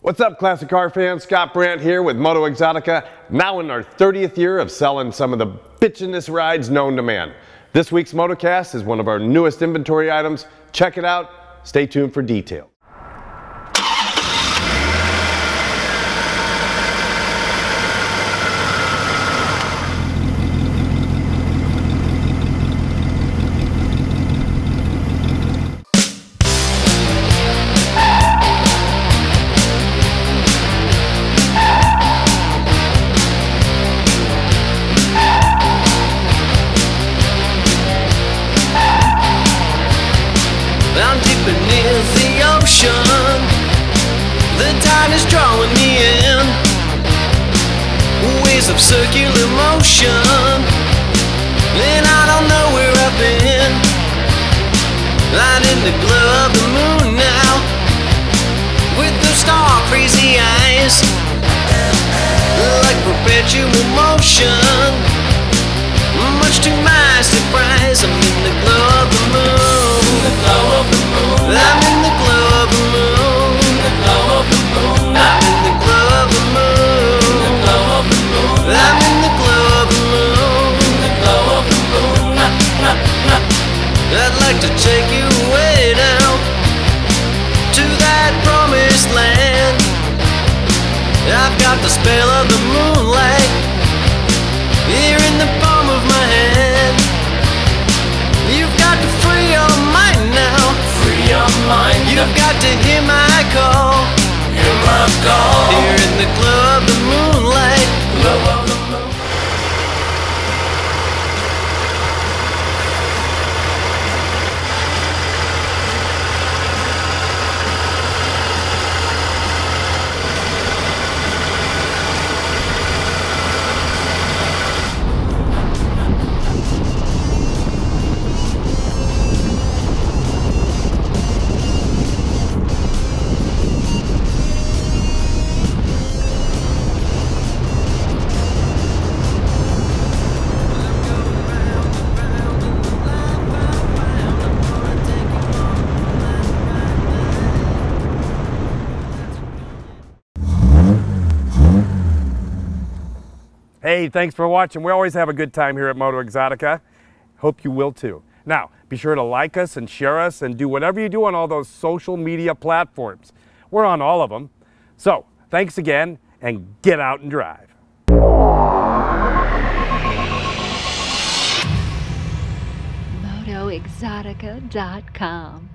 What's up, classic car fans? Scott Brandt here with MotoeXotica, now in our 30th year of selling some of the bitchinest rides known to man. This week's MotoCast is one of our newest inventory items. Check it out. Stay tuned for details. I'm deep beneath the ocean. The tide is drawing me in. Waves of circular motion, and I don't know where I've been. Right in the glow of the moon now, with those star crazy eyes, like perpetual motion. Much to my surprise, I'm in the glow of the moon. I'm in the glow of the moon. I'm in the glow of the moon. I'm in the glow of the moon. I'd like to take you away now to that promised land. I've got the spell of the moonlight here in the palm of my hand. You've got to free your mind now. Free your mind. You've got to hear my call. Hear my call. Here in the glow of the moonlight. Glow of the moon. Hey, thanks for watching. We always have a good time here at MotoeXotica. Hope you will too. Now, be sure to like us and share us and do whatever you do on all those social media platforms. We're on all of them. So, thanks again, and get out and drive. MotoeXotica.com